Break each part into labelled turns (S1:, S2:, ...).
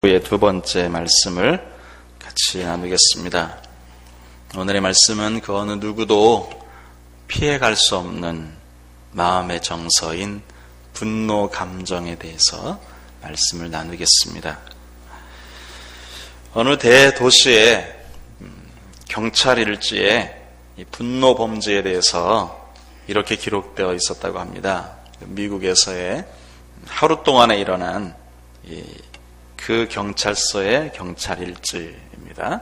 S1: 두 번째 말씀을 같이 나누겠습니다. 오늘의 말씀은 그 어느 누구도 피해갈 수 없는 마음의 정서인 분노 감정에 대해서 말씀을 나누겠습니다. 어느 대도시에 경찰 일지에 이 분노 범죄에 대해서 이렇게 기록되어 있었다고 합니다. 미국에서의 하루 동안에 일어난 그 경찰서의 경찰 일지입니다.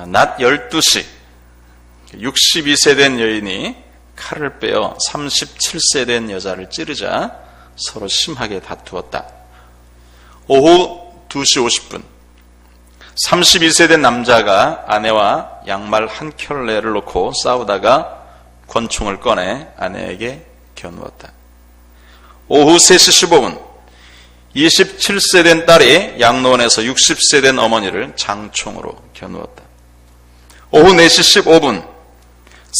S1: 낮 12시 62세 된 여인이 칼을 빼어 37세 된 여자를 찌르자 서로 심하게 다투었다. 오후 2시 50분 32세 된 남자가 아내와 양말 한 켤레를 놓고 싸우다가 권총을 꺼내 아내에게 겨누었다. 오후 3시 15분 27세 된 딸이 양로원에서 60세 된 어머니를 장총으로 겨누었다. 오후 4시 15분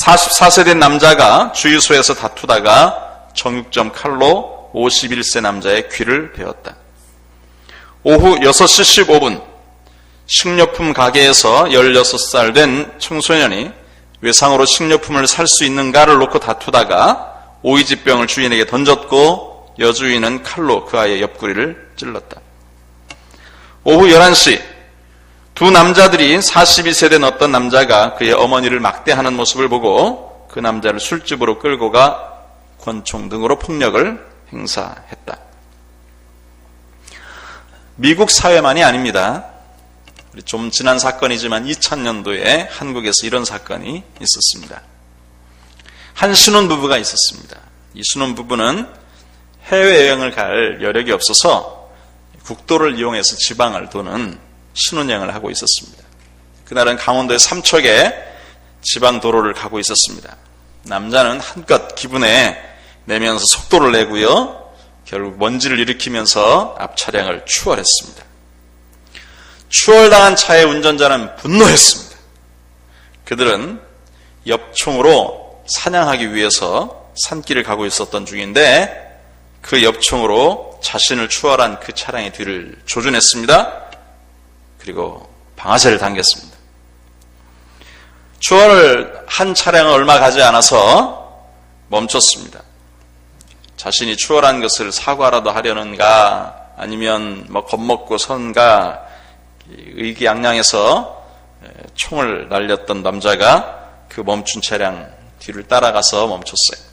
S1: 44세 된 남자가 주유소에서 다투다가 정육점 칼로 51세 남자의 귀를 베었다. 오후 6시 15분 식료품 가게에서 16살 된 청소년이 외상으로 식료품을 살 수 있는가를 놓고 다투다가 오이지병을 주인에게 던졌고 여주인은 칼로 그 아이의 옆구리를 찔렀다. 오후 11시 두 남자들이 42세 된 어떤 남자가 그의 어머니를 막대하는 모습을 보고 그 남자를 술집으로 끌고 가 권총 등으로 폭력을 행사했다. 미국 사회만이 아닙니다. 좀 지난 사건이지만 2000년도에 한국에서 이런 사건이 있었습니다. 한 신혼부부가 있었습니다. 이 신혼부부는 해외여행을 갈 여력이 없어서 국도를 이용해서 지방을 도는 신혼여행을 하고 있었습니다. 그날은 강원도의 삼척에 지방도로를 가고 있었습니다. 남자는 한껏 기분에 내면서 속도를 내고요. 결국 먼지를 일으키면서 앞 차량을 추월했습니다. 추월당한 차의 운전자는 분노했습니다. 그들은 엽총으로 사냥하기 위해서 산길을 가고 있었던 중인데 그 엽총으로 자신을 추월한 그 차량의 뒤를 조준했습니다. 그리고 방아쇠를 당겼습니다. 추월을 한 차량은 얼마 가지 않아서 멈췄습니다. 자신이 추월한 것을 사과라도 하려는가 아니면 겁먹고 선가 의기양양해서 총을 날렸던 남자가 그 멈춘 차량 뒤를 따라가서 멈췄어요.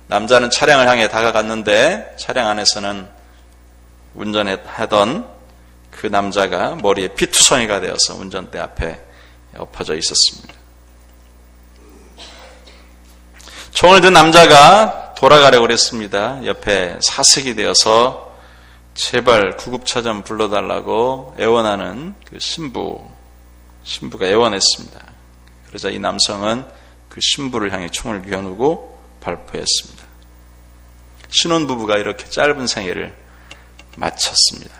S1: 남자는 차량을 향해 다가갔는데 차량 안에서는 운전하던 그 남자가 머리에 피투성이가 되어서 운전대 앞에 엎어져 있었습니다. 총을 든 남자가 돌아가려고 했습니다. 옆에 사색이 되어서 제발 구급차 좀 불러달라고 애원하는 그 신부가 애원했습니다. 그러자 이 남성은 그 신부를 향해 총을 겨누고 발포했습니다. 신혼부부가 이렇게 짧은 생애를 마쳤습니다.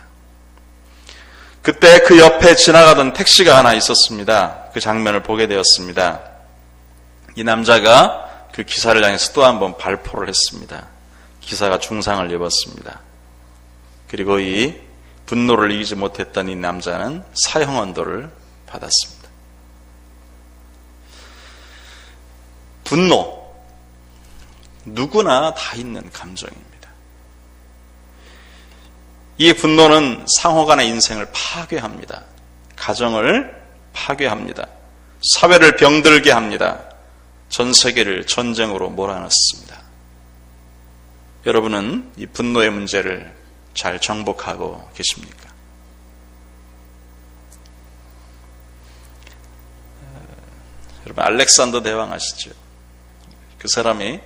S1: 그때 그 옆에 지나가던 택시가 하나 있었습니다. 그 장면을 보게 되었습니다. 이 남자가 그 기사를 향해서 또 한 번 발포를 했습니다. 기사가 중상을 입었습니다. 그리고 이 분노를 이기지 못했던 이 남자는 사형언도를 받았습니다. 분노, 누구나 다 있는 감정입니다. 이 분노는 상호간의 인생을 파괴합니다. 가정을 파괴합니다. 사회를 병들게 합니다. 전 세계를 전쟁으로 몰아넣습니다. 여러분은 이 분노의 문제를 잘 정복하고 계십니까? 여러분 알렉산더 대왕 아시죠? 그 사람이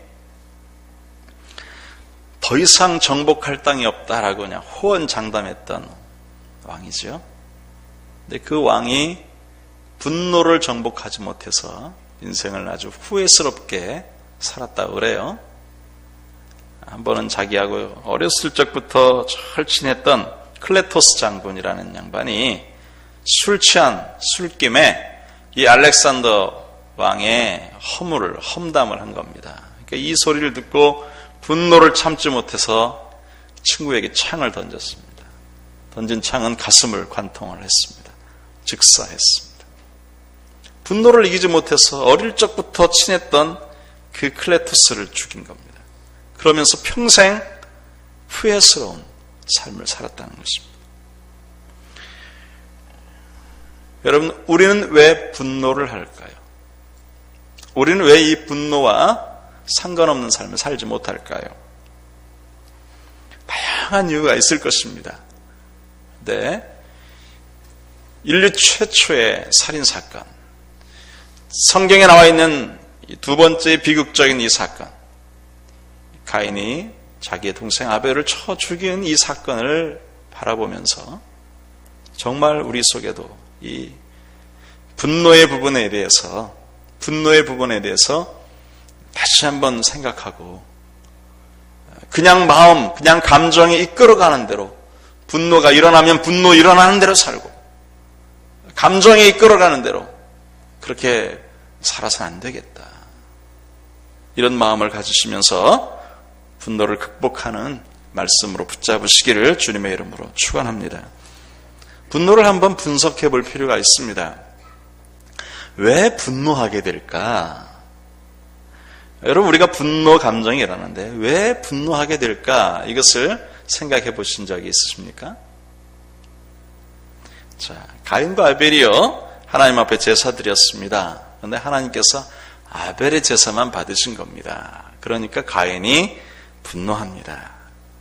S1: 더 이상 정복할 땅이 없다라고 그냥 호언장담했던 왕이죠. 근데 그 왕이 분노를 정복하지 못해서 인생을 아주 후회스럽게 살았다고 그래요. 한 번은 자기하고 어렸을 적부터 절친했던 클레토스 장군이라는 양반이 술 취한 술김에 이 알렉산더 왕의 험담을 한 겁니다. 그러니까 이 소리를 듣고 분노를 참지 못해서 친구에게 창을 던졌습니다. 던진 창은 가슴을 관통을 했습니다. 즉사했습니다. 분노를 이기지 못해서 어릴 적부터 친했던 그 클레투스를 죽인 겁니다. 그러면서 평생 후회스러운 삶을 살았다는 것입니다. 여러분, 우리는 왜 분노를 할까요? 우리는 왜 이 분노와 상관없는 삶을 살지 못할까요? 다양한 이유가 있을 것입니다. 네, 인류 최초의 살인사건, 성경에 나와 있는 두 번째 비극적인 이 사건, 가인이 자기의 동생 아벨을 쳐 죽인 이 사건을 바라보면서 정말 우리 속에도 이 분노의 부분에 대해서 다시 한번 생각하고 그냥 마음, 그냥 감정이 이끌어가는 대로, 분노가 일어나면 분노 일어나는 대로 살고 감정이 이끌어가는 대로 그렇게 살아서는 안 되겠다. 이런 마음을 가지시면서 분노를 극복하는 말씀으로 붙잡으시기를 주님의 이름으로 축원합니다. 분노를 한번 분석해 볼 필요가 있습니다. 왜 분노하게 될까? 여러분, 우리가 분노 감정이 일어나는데 왜 분노하게 될까? 이것을 생각해 보신 적이 있으십니까? 자, 가인과 아벨이요, 하나님 앞에 제사 드렸습니다. 그런데 하나님께서 아벨의 제사만 받으신 겁니다. 그러니까 가인이 분노합니다.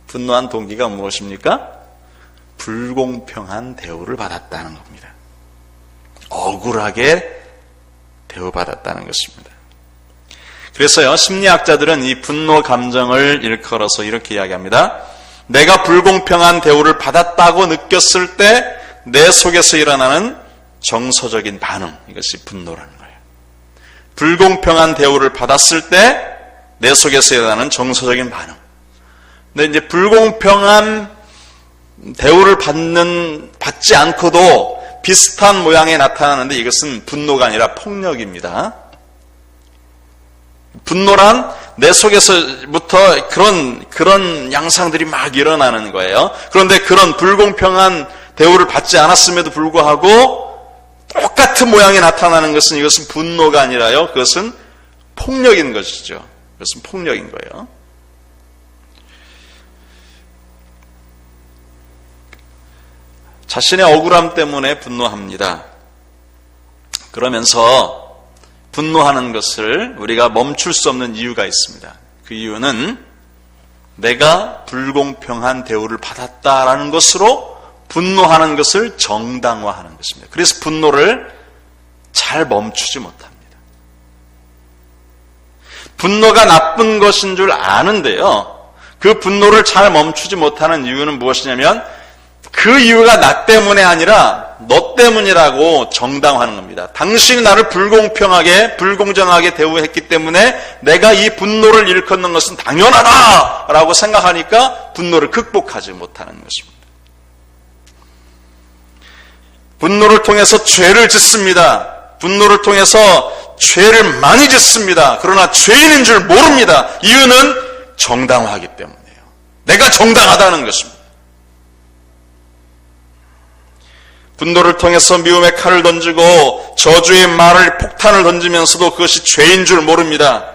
S1: 분노한 동기가 무엇입니까? 불공평한 대우를 받았다는 겁니다. 억울하게 대우받았다는 것입니다. 그래서요, 심리학자들은 이 분노 감정을 일컬어서 이렇게 이야기합니다. 내가 불공평한 대우를 받았다고 느꼈을 때 내 속에서 일어나는 정서적인 반응, 이것이 분노라는 거예요. 불공평한 대우를 받았을 때 내 속에서 일어나는 정서적인 반응. 근데 이제 불공평한 대우를 받지 않고도 비슷한 모양에 나타나는데 이것은 분노가 아니라 폭력입니다. 분노란 내 속에서부터 그런 양상들이 막 일어나는 거예요. 그런데 그런 불공평한 대우를 받지 않았음에도 불구하고 똑같은 모양이 나타나는 것은 이것은 분노가 아니라요, 그것은 폭력인 것이죠. 그것은 폭력인 거예요. 자신의 억울함 때문에 분노합니다. 그러면서 분노하는 것을 우리가 멈출 수 없는 이유가 있습니다. 그 이유는 내가 불공평한 대우를 받았다라는 것으로 분노하는 것을 정당화하는 것입니다. 그래서 분노를 잘 멈추지 못합니다. 분노가 나쁜 것인 줄 아는데요, 그 분노를 잘 멈추지 못하는 이유는 무엇이냐면 그 이유가 나 때문에 아니라 너 때문이라고 정당화하는 겁니다. 당신이 나를 불공평하게, 불공정하게 대우했기 때문에 내가 이 분노를 일컫는 것은 당연하다라고 생각하니까 분노를 극복하지 못하는 것입니다. 분노를 통해서 죄를 짓습니다. 분노를 통해서 죄를 많이 짓습니다. 그러나 죄인인 줄 모릅니다. 이유는 정당화하기 때문이에요. 내가 정당하다는 것입니다. 분노를 통해서 미움의 칼을 던지고 저주의 말을, 폭탄을 던지면서도 그것이 죄인 줄 모릅니다.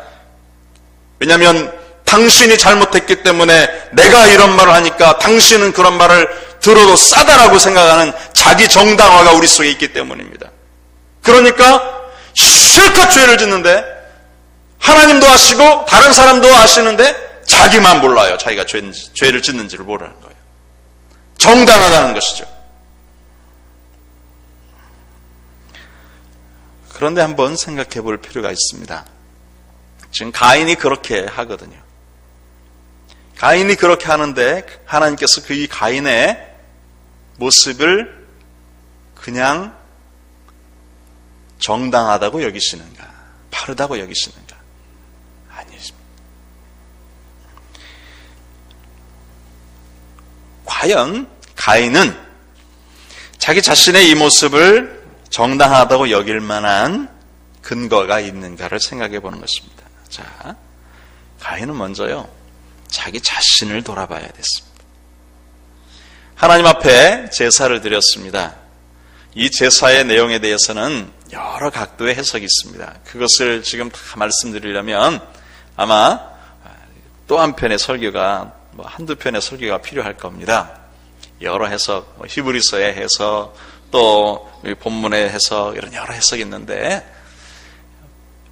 S1: 왜냐하면 당신이 잘못했기 때문에 내가 이런 말을 하니까 당신은 그런 말을 들어도 싸다라고 생각하는 자기 정당화가 우리 속에 있기 때문입니다. 그러니까 실컷 죄를 짓는데 하나님도 아시고 다른 사람도 아시는데 자기만 몰라요. 자기가 죄를 짓는지를 모르는 거예요. 정당하다는 것이죠. 그런데 한번 생각해 볼 필요가 있습니다. 지금 가인이 그렇게 하거든요. 가인이 그렇게 하는데 하나님께서 그 이 가인의 모습을 그냥 정당하다고 여기시는가, 바르다고 여기시는가? 아니십니다. 과연 가인은 자기 자신의 이 모습을 정당하다고 여길 만한 근거가 있는가를 생각해 보는 것입니다. 자, 가인은 먼저요, 자기 자신을 돌아봐야 됐습니다. 하나님 앞에 제사를 드렸습니다. 이 제사의 내용에 대해서는 여러 각도의 해석이 있습니다. 그것을 지금 다 말씀드리려면 아마 또 한 편의 설교가 한두 편의 설교가 필요할 겁니다. 여러 해석, 히브리서의 해석, 또 본문의 해석, 이런 여러 해석이 있는데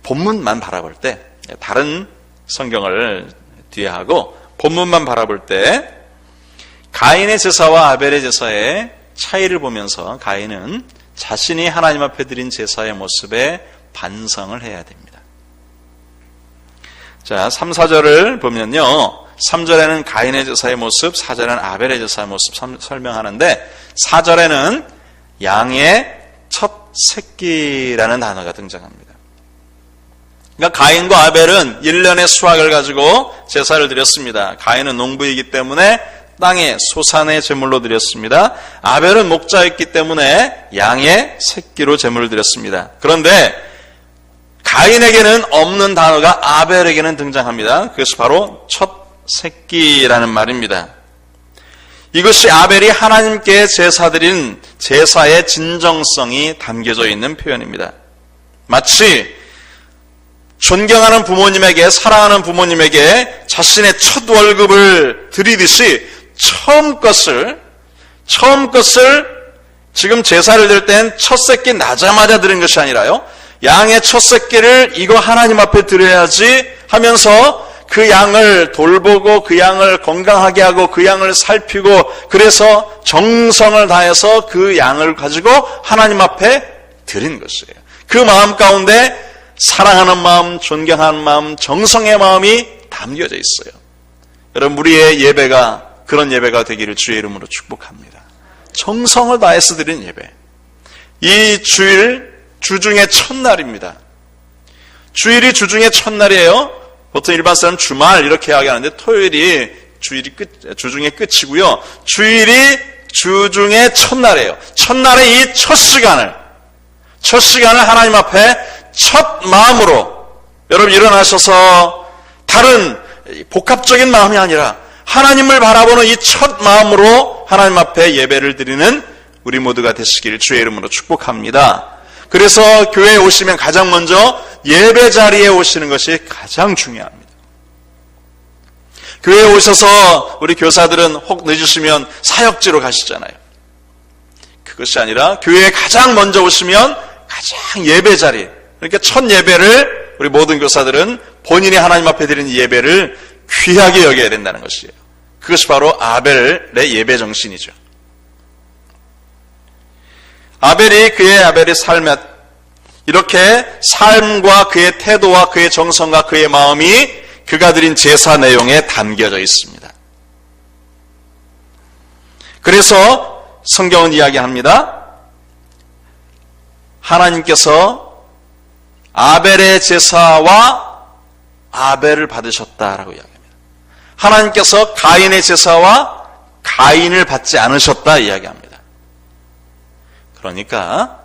S1: 본문만 바라볼 때, 다른 성경을 뒤에 하고 본문만 바라볼 때 가인의 제사와 아벨의 제사의 차이를 보면서 가인은 자신이 하나님 앞에 드린 제사의 모습에 반성을 해야 됩니다. 자, 3, 4절을 보면요, 3절에는 가인의 제사의 모습, 4절에는 아벨의 제사의 모습 설명하는데 4절에는 양의 첫 새끼라는 단어가 등장합니다. 그러니까 가인과 아벨은 1년의 수확을 가지고 제사를 드렸습니다. 가인은 농부이기 때문에 땅의 소산의 제물로 드렸습니다. 아벨은 목자였기 때문에 양의 새끼로 제물을 드렸습니다. 그런데 가인에게는 없는 단어가 아벨에게는 등장합니다. 그것이 바로 첫 새끼라는 말입니다. 이것이 아벨이 하나님께 제사 드린 제사의 진정성이 담겨져 있는 표현입니다. 마치 존경하는 부모님에게, 사랑하는 부모님에게 자신의 첫 월급을 드리듯이 처음 것을 지금 제사를 드릴 땐 첫 새끼 나자마자 드린 것이 아니라요, 양의 첫 새끼를 이거 하나님 앞에 드려야지 하면서 그 양을 돌보고 그 양을 건강하게 하고 그 양을 살피고, 그래서 정성을 다해서 그 양을 가지고 하나님 앞에 드린 것이에요. 그 마음 가운데 사랑하는 마음, 존경하는 마음, 정성의 마음이 담겨져 있어요. 여러분, 우리의 예배가 그런 예배가 되기를 주의 이름으로 축복합니다. 정성을 다해서 드린 예배. 이 주일 주중의 첫날입니다. 주일이 주중의 첫날이에요. 보통 일반 사람 주말 이렇게 이야기하는데 토요일이 주중의 끝이고요. 주일이 주중의 첫날이에요. 첫날의 이 첫 시간을 하나님 앞에 첫 마음으로, 여러분 일어나셔서 다른 복합적인 마음이 아니라 하나님을 바라보는 이 첫 마음으로 하나님 앞에 예배를 드리는 우리 모두가 되시기를 주의 이름으로 축복합니다. 그래서 교회에 오시면 가장 먼저 예배 자리에 오시는 것이 가장 중요합니다. 교회에 오셔서 우리 교사들은 혹 늦으시면 사역지로 가시잖아요. 그것이 아니라 교회에 가장 먼저 오시면 가장 예배 자리, 그러니까 첫 예배를 우리 모든 교사들은 본인이 하나님 앞에 드리는 예배를 귀하게 여겨야 된다는 것이에요. 그것이 바로 아벨의 예배 정신이죠. 아벨의 삶에 이렇게 삶과 그의 태도와 그의 정성과 그의 마음이 그가 드린 제사 내용에 담겨져 있습니다. 그래서 성경은 이야기합니다. 하나님께서 아벨의 제사와 아벨을 받으셨다라고 이야기합니다. 하나님께서 가인의 제사와 가인을 받지 않으셨다 이야기합니다. 그러니까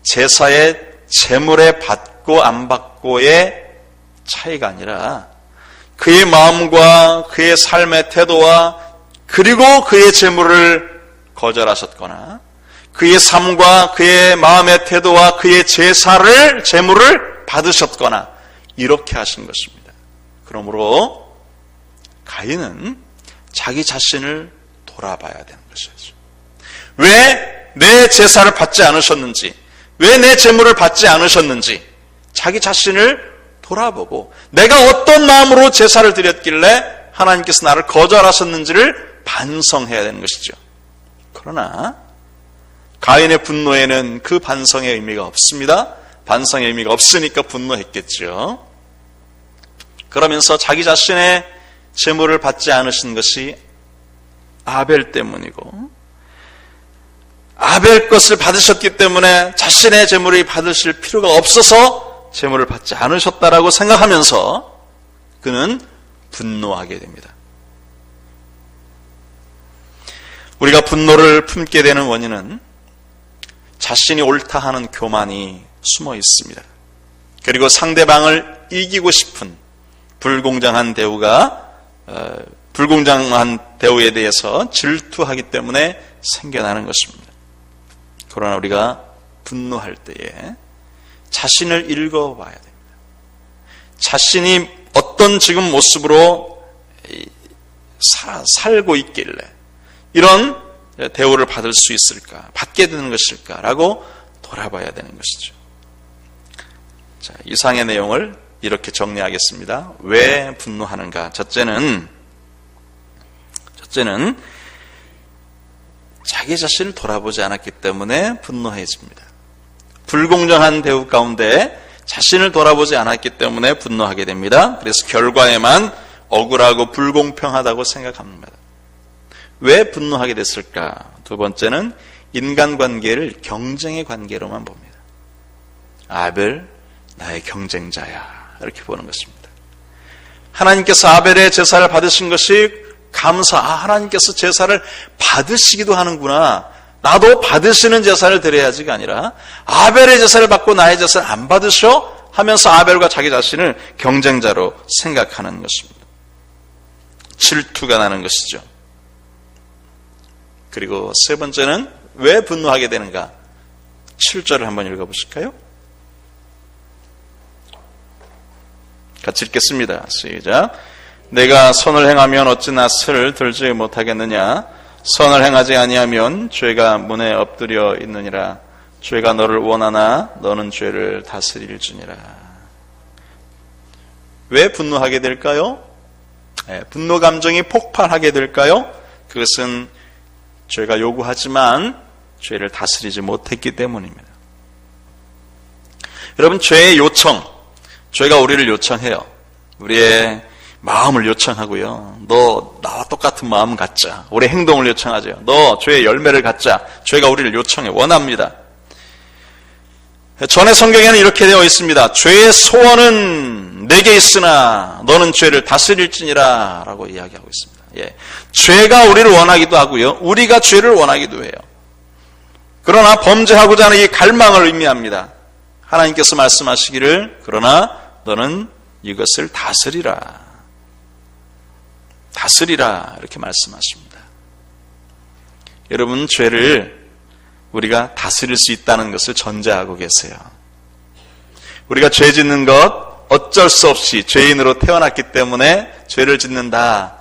S1: 제사의 제물에 받고 안 받고의 차이가 아니라 그의 마음과 그의 삶의 태도와 그리고 그의 제물을 거절하셨거나 그의 삶과 그의 마음의 태도와 그의 제물을 받으셨거나 이렇게 하신 것입니다. 그러므로 가인은 자기 자신을 돌아봐야 되는 것이죠. 왜 내 제사를 받지 않으셨는지, 왜 내 제물을 받지 않으셨는지 자기 자신을 돌아보고 내가 어떤 마음으로 제사를 드렸길래 하나님께서 나를 거절하셨는지를 반성해야 되는 것이죠. 그러나 가인의 분노에는 그 반성의 의미가 없습니다. 반성의 의미가 없으니까 분노했겠죠. 그러면서 자기 자신의 제물을 받지 않으신 것이 아벨 때문이고, 아벨 것을 받으셨기 때문에 자신의 제물을 받으실 필요가 없어서 제물을 받지 않으셨다라고 생각하면서 그는 분노하게 됩니다. 우리가 분노를 품게 되는 원인은 자신이 옳다 하는 교만이 숨어 있습니다. 그리고 상대방을 이기고 싶은 불공정한 대우가 불공정한 대우에 대해서 질투하기 때문에 생겨나는 것입니다. 그러나 우리가 분노할 때에 자신을 읽어봐야 됩니다. 자신이 어떤 지금 모습으로 살고 있길래 이런 대우를 받을 수 있을까, 받게 되는 것일까라고 돌아봐야 되는 것이죠. 자, 이상의 내용을 이렇게 정리하겠습니다. 왜 분노하는가? 첫째는 자기 자신을 돌아보지 않았기 때문에 분노해집니다. 불공정한 대우 가운데 자신을 돌아보지 않았기 때문에 분노하게 됩니다. 그래서 결과에만 억울하고 불공평하다고 생각합니다. 왜 분노하게 됐을까? 두 번째는 인간관계를 경쟁의 관계로만 봅니다. 아벨, 나의 경쟁자야, 이렇게 보는 것입니다. 하나님께서 아벨의 제사를 받으신 것이 하나님께서 제사를 받으시기도 하는구나, 나도 받으시는 제사를 드려야지가 아니라 아벨의 제사를 받고 나의 제사를 안 받으셔 하면서 아벨과 자기 자신을 경쟁자로 생각하는 것입니다. 질투가 나는 것이죠. 그리고 세 번째는 왜 분노하게 되는가? 7절을 한번 읽어보실까요? 같이 읽겠습니다. 시작. 내가 선을 행하면 어찌 낯을 들지 못하겠느냐? 선을 행하지 아니하면 죄가 문에 엎드려 있느니라. 죄가 너를 원하나 너는 죄를 다스릴 주니라. 왜 분노하게 될까요? 분노 감정이 폭발하게 될까요? 그것은 죄가 요구하지만 죄를 다스리지 못했기 때문입니다. 여러분, 죄의 요청, 죄가 우리를 요청해요. 우리의 마음을 요청하고요. 너 나와 똑같은 마음 갖자. 우리의 행동을 요청하죠. 너 죄의 열매를 갖자. 죄가 우리를 요청해, 원합니다. 전에 성경에는 이렇게 되어 있습니다. 죄의 소원은 내게 있으나 너는 죄를 다스릴지니라 라고 이야기하고 있습니다. 예. 죄가 우리를 원하기도 하고요. 우리가 죄를 원하기도 해요. 그러나 범죄하고자 하는 이 갈망을 의미합니다. 하나님께서 말씀하시기를 그러나 너는 이것을 다스리라. 다스리라 이렇게 말씀하십니다. 여러분, 죄를 우리가 다스릴 수 있다는 것을 전제하고 계세요. 우리가 죄 짓는 것 어쩔 수 없이 죄인으로 태어났기 때문에 죄를 짓는다,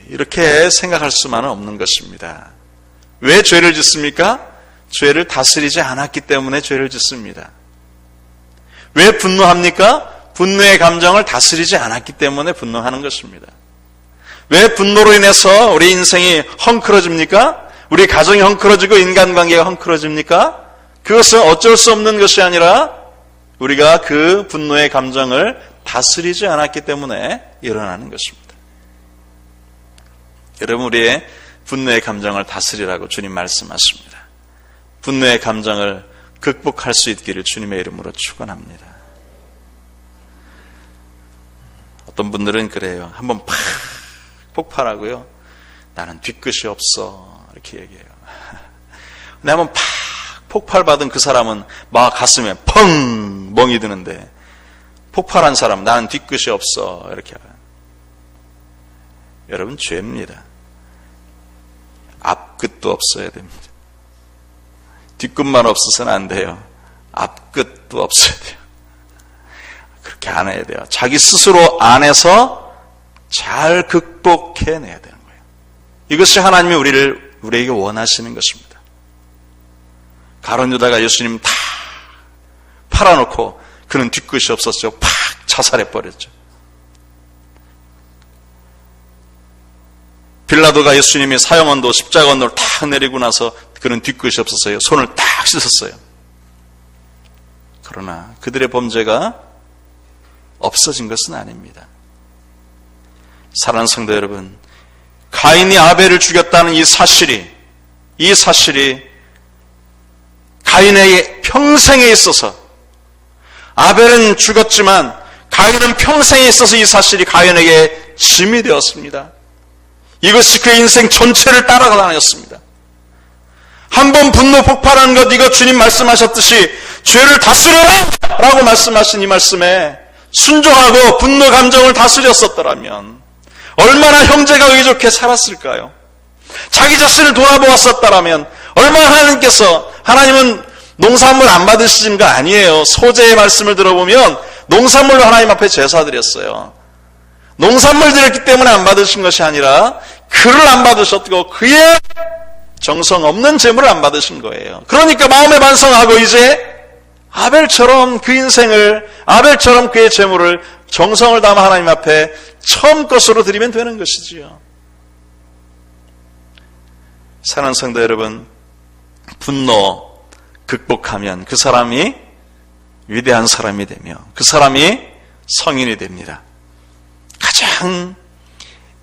S1: 이렇게 생각할 수만은 없는 것입니다. 왜 죄를 짓습니까? 죄를 다스리지 않았기 때문에 죄를 짓습니다. 왜 분노합니까? 분노의 감정을 다스리지 않았기 때문에 분노하는 것입니다. 왜 분노로 인해서 우리 인생이 헝클어집니까? 우리 가정이 헝클어지고 인간관계가 헝클어집니까? 그것은 어쩔 수 없는 것이 아니라 우리가 그 분노의 감정을 다스리지 않았기 때문에 일어나는 것입니다. 여러분, 우리의 분노의 감정을 다스리라고 주님 말씀하십니다. 분노의 감정을 극복할 수 있기를 주님의 이름으로 축원합니다. 어떤 분들은 그래요. 한번 팍 폭발하고요. 나는 뒤끝이 없어, 이렇게 얘기해요. 근데 한번 팍 폭발받은 그 사람은 막 가슴에 펑 멍이 드는데, 폭발한 사람 나는 뒤끝이 없어, 이렇게 해요. 여러분, 죄입니다. 앞끝도 없어야 됩니다. 뒤끝만 없어서는 안 돼요. 앞끝도 없어야 돼요. 그렇게 안 해야 돼요. 자기 스스로 안에서 잘 극복해내야 되는 거예요. 이것이 하나님이 우리에게 원하시는 것입니다. 가룟 유다가 예수님 다 팔아놓고 그는 뒤끝이 없었죠. 팍 자살해버렸죠. 빌라도가 예수님이 사형언도 십자가언도를 탁 내리고 나서 그는 뒤끝이 없었어요. 손을 딱 씻었어요. 그러나 그들의 범죄가 없어진 것은 아닙니다. 사랑하는 성도 여러분, 가인이 아벨을 죽였다는 이 사실이 가인에게 평생에 있어서, 아벨은 죽었지만 가인은 평생에 있어서 이 사실이 가인에게 짐이 되었습니다. 이것이 그 인생 전체를 따라다녔습니다. 한번 분노 폭발한 것, 이거 주님 말씀하셨듯이 죄를 다스려라! 라고 말씀하신 이 말씀에 순종하고 분노 감정을 다스렸었더라면 얼마나 형제가 의좋게 살았을까요? 자기 자신을 돌아보았었다라면 얼마나 하나님은 농산물 안 받으시는 거 아니에요. 소재의 말씀을 들어보면 농산물로 하나님 앞에 제사 드렸어요. 농산물 드렸기 때문에 안 받으신 것이 아니라 그를 안 받으셨고 그의 정성 없는 재물을 안 받으신 거예요. 그러니까 마음에 반성하고 이제 아벨처럼 그 인생을, 아벨처럼 그의 재물을 정성을 담아 하나님 앞에 처음 것으로 드리면 되는 것이지요. 사랑하는 성도 여러분, 분노 극복하면 그 사람이 위대한 사람이 되며 그 사람이 성인이 됩니다. 가장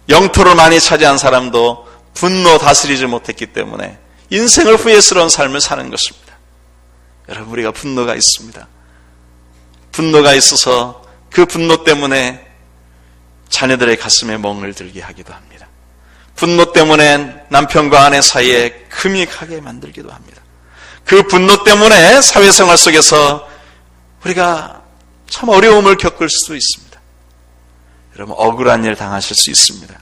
S1: 영토를 많이 차지한 사람도 분노 다스리지 못했기 때문에 인생을 후회스러운 삶을 사는 것입니다. 여러분, 우리가 분노가 있습니다. 분노가 있어서 그 분노 때문에 자녀들의 가슴에 멍을 들게 하기도 합니다. 분노 때문에 남편과 아내 사이에 금이 가게 만들기도 합니다. 그 분노 때문에 사회생활 속에서 우리가 참 어려움을 겪을 수도 있습니다. 여러분, 억울한 일 당하실 수 있습니다.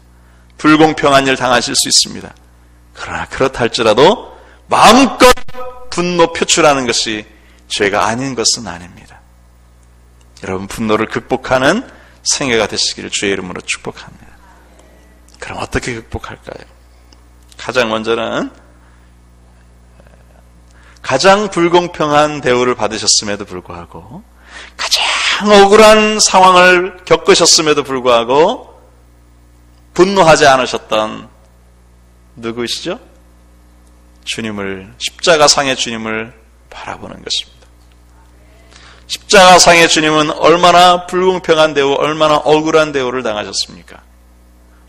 S1: 불공평한 일 당하실 수 있습니다. 그러나 그렇다 할지라도 마음껏 분노 표출하는 것이 죄가 아닌 것은 아닙니다. 여러분, 분노를 극복하는 생애가 되시기를 주의 이름으로 축복합니다. 그럼 어떻게 극복할까요? 가장 먼저는 가장 불공평한 대우를 받으셨음에도 불구하고 가장 억울한 상황을 겪으셨음에도 불구하고 분노하지 않으셨던 누구시죠? 주님을, 십자가상의 주님을 바라보는 것입니다. 십자가상의 주님은 얼마나 불공평한 대우, 얼마나 억울한 대우를 당하셨습니까?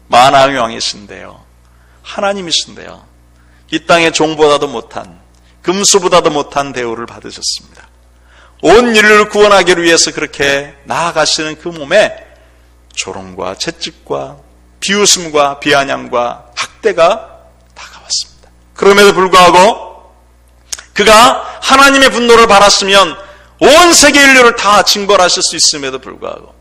S1: 만왕의 왕이신데요, 하나님이신데요, 이 땅의 종보다도 못한, 금수보다도 못한 대우를 받으셨습니다. 온 인류를 구원하기 위해서 그렇게 나아가시는 그 몸에 조롱과 채찍과 비웃음과 비아냥과 학대가 다가왔습니다. 그럼에도 불구하고 그가 하나님의 분노를 받았으면 온 세계 인류를 다 징벌하실 수 있음에도 불구하고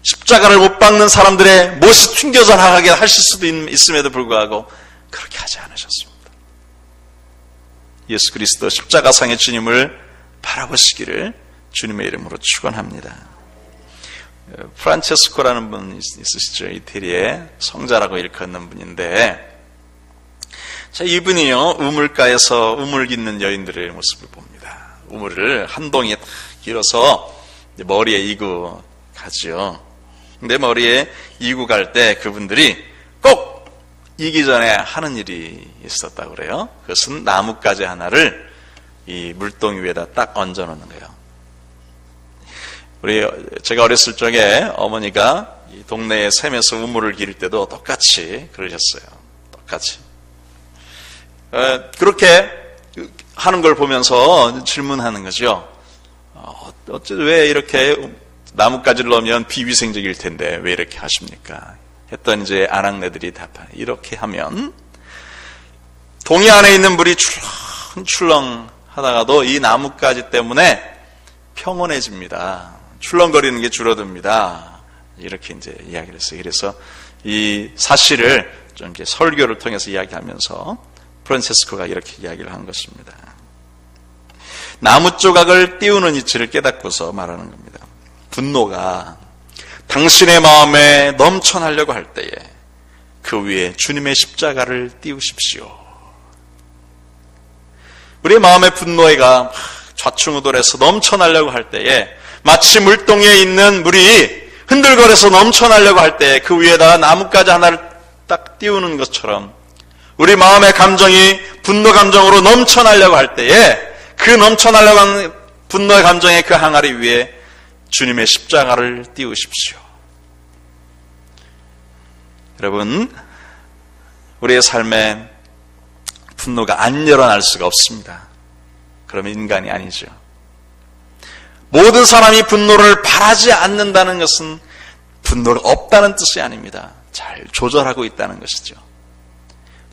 S1: 십자가를 못 박는 사람들의 못이 튕겨져 나가게 하실 수도 있음에도 불구하고 그렇게 하지 않으셨습니다. 예수 그리스도 십자가상의 주님을 바라보시기를 주님의 이름으로 축원합니다. 프란체스코라는 분 있으시죠? 이태리에 성자라고 일컫는 분인데, 자, 이분이요, 우물가에서 우물 깃는 여인들의 모습을 봅니다. 우물을 한 동이 딱 길어서 머리에 이고 가죠. 근데 머리에 이고 갈 때 그분들이 꼭 이기 전에 하는 일이 있었다고 그래요. 그것은 나뭇가지 하나를 이 물동이 위에다 딱 얹어 놓는 거예요. 제가 어렸을 적에 어머니가 이 동네에 샘에서 우물을 기를 때도 똑같이 그러셨어요. 똑같이. 그렇게 하는 걸 보면서 질문하는 거죠. 왜 이렇게 나뭇가지를 넣으면 비위생적일 텐데 왜 이렇게 하십니까? 했더니 이제 아낙네들이 답하네. 이렇게 하면 동이 안에 있는 물이 출렁출렁 하다가도 이 나뭇가지 때문에 평온해집니다. 출렁거리는 게 줄어듭니다. 이렇게 이제 이야기를 했어요. 그래서 이 사실을 좀 이렇게 설교를 통해서 이야기하면서 프란체스코가 이렇게 이야기를 한 것입니다. 나무 조각을 띄우는 이치를 깨닫고서 말하는 겁니다. 분노가 당신의 마음에 넘쳐나려고 할 때에 그 위에 주님의 십자가를 띄우십시오. 우리의 마음의 분노가 좌충우돌해서 넘쳐나려고 할 때에 마치 물동에 있는 물이 흔들거려서 넘쳐나려고 할 때 그 위에다가 나뭇가지 하나를 딱 띄우는 것처럼 우리 마음의 감정이 분노 감정으로 넘쳐나려고 할 때에 그 넘쳐나려고 하는 분노의 감정의 그 항아리 위에 주님의 십자가를 띄우십시오. 여러분, 우리의 삶에 분노가 안 일어날 수가 없습니다. 그러면 인간이 아니죠. 모든 사람이 분노를 바라지 않는다는 것은 분노가 없다는 뜻이 아닙니다. 잘 조절하고 있다는 것이죠.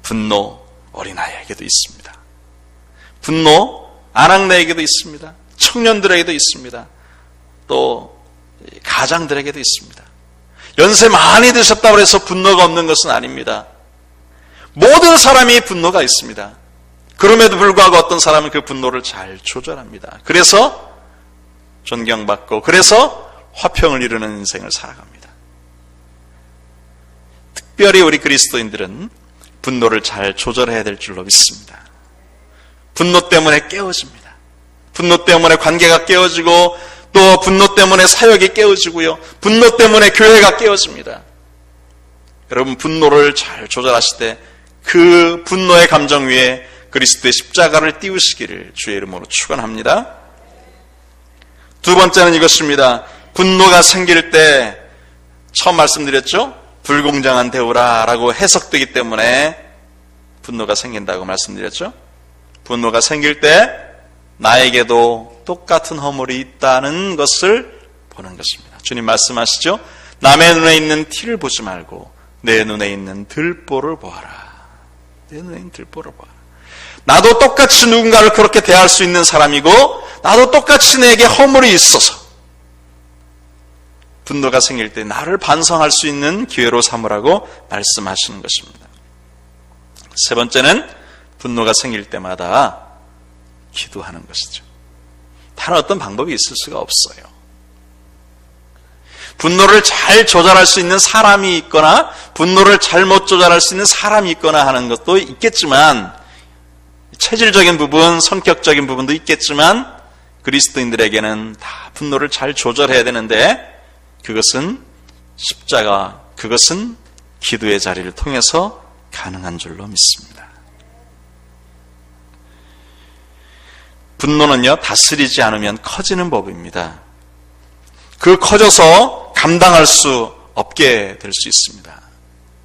S1: 분노 어린아이에게도 있습니다. 분노 아낙네에게도 있습니다. 청년들에게도 있습니다. 또 가장들에게도 있습니다. 연세 많이 드셨다고 해서 분노가 없는 것은 아닙니다. 모든 사람이 분노가 있습니다. 그럼에도 불구하고 어떤 사람은 그 분노를 잘 조절합니다. 그래서 존경받고, 그래서 화평을 이루는 인생을 살아갑니다. 특별히 우리 그리스도인들은 분노를 잘 조절해야 될 줄로 믿습니다. 분노 때문에 깨어집니다. 분노 때문에 관계가 깨어지고, 또 분노 때문에 사역이 깨어지고요. 분노 때문에 교회가 깨어집니다. 여러분, 분노를 잘 조절하실 때 그 분노의 감정 위에 그리스도의 십자가를 띄우시기를 주의 이름으로 축원합니다. 두 번째는 이것입니다. 분노가 생길 때 처음 말씀드렸죠? 불공정한 대우라 라고 해석되기 때문에 분노가 생긴다고 말씀드렸죠? 분노가 생길 때 나에게도 똑같은 허물이 있다는 것을 보는 것입니다. 주님 말씀하시죠? 남의 눈에 있는 티를 보지 말고 내 눈에 있는 들보를 보아라. 내 눈에 있는 들보를 보아라. 나도 똑같이 누군가를 그렇게 대할 수 있는 사람이고, 나도 똑같이 내게 허물이 있어서 분노가 생길 때 나를 반성할 수 있는 기회로 삼으라고 말씀하시는 것입니다. 세 번째는 분노가 생길 때마다 기도하는 것이죠. 다른 어떤 방법이 있을 수가 없어요. 분노를 잘 조절할 수 있는 사람이 있거나 분노를 잘못 조절할 수 있는 사람이 있거나 하는 것도 있겠지만, 체질적인 부분, 성격적인 부분도 있겠지만, 그리스도인들에게는 다 분노를 잘 조절해야 되는데, 그것은 십자가, 그것은 기도의 자리를 통해서 가능한 줄로 믿습니다. 분노는요, 다스리지 않으면 커지는 법입니다. 그 커져서 감당할 수 없게 될 수 있습니다.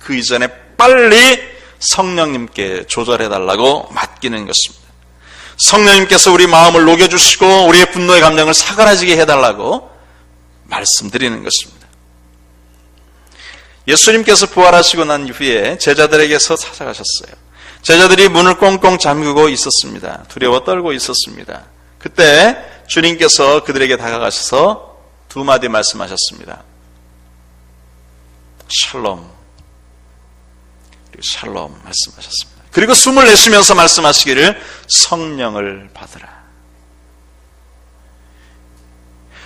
S1: 그 이전에 빨리 성령님께 조절해달라고 맡기는 것입니다. 성령님께서 우리 마음을 녹여주시고 우리의 분노의 감정을 사그라지게 해달라고 말씀드리는 것입니다. 예수님께서 부활하시고 난 이후에 제자들에게서 찾아가셨어요. 제자들이 문을 꽁꽁 잠그고 있었습니다. 두려워 떨고 있었습니다. 그때 주님께서 그들에게 다가가셔서 두 마디 말씀하셨습니다. 샬롬, 그리고 샬롬 말씀하셨습니다. 그리고 숨을 내쉬면서 말씀하시기를 성령을 받으라.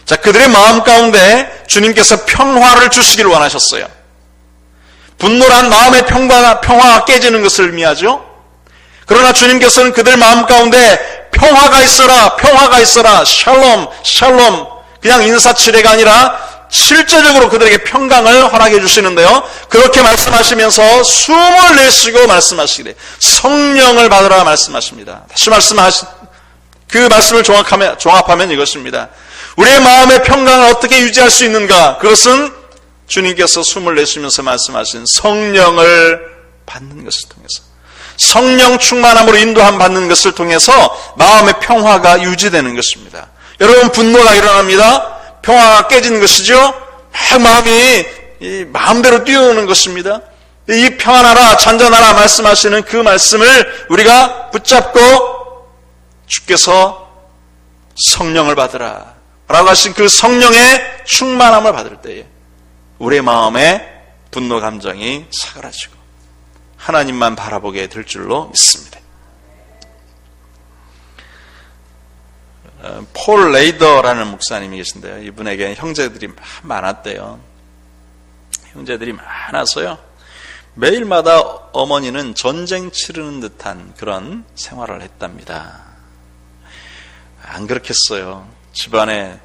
S1: 자, 그들의 마음 가운데 주님께서 평화를 주시기를 원하셨어요. 분노란 마음의 평화가 깨지는 것을 의미하죠. 그러나 주님께서는 그들 마음 가운데 평화가 있어라, 평화가 있어라, 샬롬, 샬롬, 그냥 인사치레가 아니라 실제적으로 그들에게 평강을 허락해 주시는데요. 그렇게 말씀하시면서 숨을 내쉬고 말씀하시기를 성령을 받으라 말씀하십니다. 다시 그 말씀을 종합하면 이것입니다. 우리의 마음의 평강을 어떻게 유지할 수 있는가? 그것은 주님께서 숨을 내쉬면서 말씀하신 성령을 받는 것을 통해서, 성령 충만함으로 인도함 받는 것을 통해서 마음의 평화가 유지되는 것입니다. 여러분, 분노가 일어납니다. 평화가 깨지는 것이죠. 막 마음이 마음대로 뛰어오는 것입니다. 이 평안하라, 잔잔하라 말씀하시는 그 말씀을 우리가 붙잡고 주께서 성령을 받으라 라고 하신 그 성령의 충만함을 받을 때에 우리의 마음에 분노 감정이 사그라지고 하나님만 바라보게 될 줄로 믿습니다. 폴 레이더라는 목사님이 계신데요. 이분에게 형제들이 많았대요. 형제들이 많아서요. 매일마다 어머니는 전쟁 치르는 듯한 그런 생활을 했답니다. 안 그렇겠어요. 집안에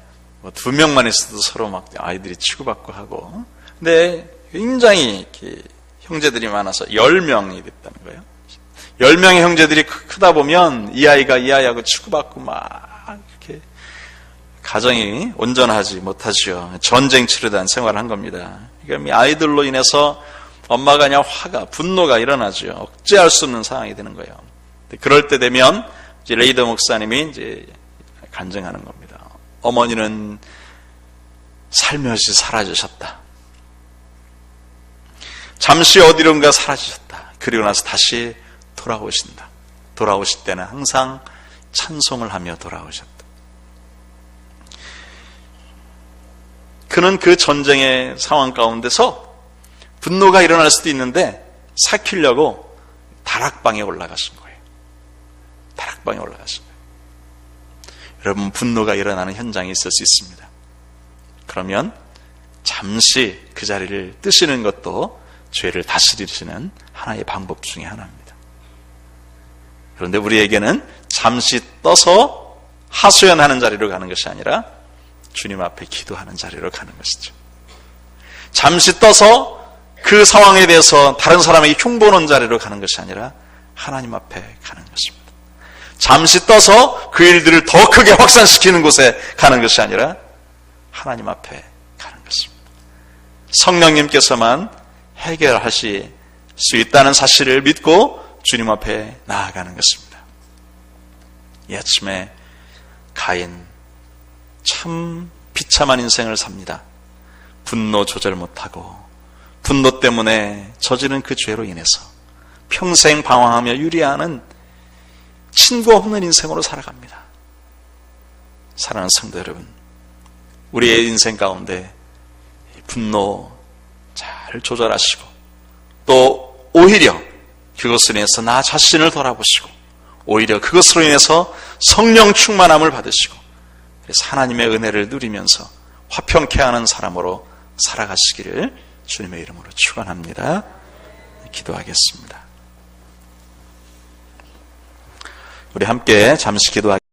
S1: 두 명만 있어도 서로 막 아이들이 치고받고 하고. 근데 굉장히 이렇게 형제들이 많아서 10명이 됐다는 거예요. 10명의 형제들이 크다 보면 이 아이가 이 아이하고 치고받고 막 이렇게 가정이 온전하지 못하죠. 전쟁 치르던 생활을 한 겁니다. 그러니까 아이들로 인해서 엄마가 그냥 분노가 일어나죠. 억제할 수 없는 상황이 되는 거예요. 그럴 때 되면 이제 레이더 목사님이 이제 간증하는 겁니다. 어머니는 살며시 사라지셨다. 잠시 어디론가 사라지셨다. 그리고 나서 다시 돌아오신다. 돌아오실 때는 항상 찬송을 하며 돌아오셨다. 그는 그 전쟁의 상황 가운데서 분노가 일어날 수도 있는데 삭히려고 다락방에 올라가신 거예요. 다락방에 올라가신 거예요. 여러분, 분노가 일어나는 현장에 있을 수 있습니다. 그러면 잠시 그 자리를 뜨시는 것도 죄를 다스리시는 하나의 방법 중에 하나입니다. 그런데 우리에게는 잠시 떠서 하소연하는 자리로 가는 것이 아니라 주님 앞에 기도하는 자리로 가는 것이죠. 잠시 떠서 그 상황에 대해서 다른 사람에게 흉보는 자리로 가는 것이 아니라 하나님 앞에 가는 것입니다. 잠시 떠서 그 일들을 더 크게 확산시키는 곳에 가는 것이 아니라 하나님 앞에 가는 것입니다. 성령님께서만 해결하실 수 있다는 사실을 믿고 주님 앞에 나아가는 것입니다. 이 아침에 가인 참 비참한 인생을 삽니다. 분노 조절 못하고 분노 때문에 저지른 그 죄로 인해서 평생 방황하며 유리하는 친구 없는 인생으로 살아갑니다. 사랑하는 성도 여러분, 우리의 인생 가운데 분노 잘 조절하시고 또 오히려 그것으로 인해서 나 자신을 돌아보시고 오히려 그것으로 인해서 성령 충만함을 받으시고 그래서 하나님의 은혜를 누리면서 화평케 하는 사람으로 살아가시기를 주님의 이름으로 축원합니다. 기도하겠습니다. 우리 함께 잠시 기도하겠습니다.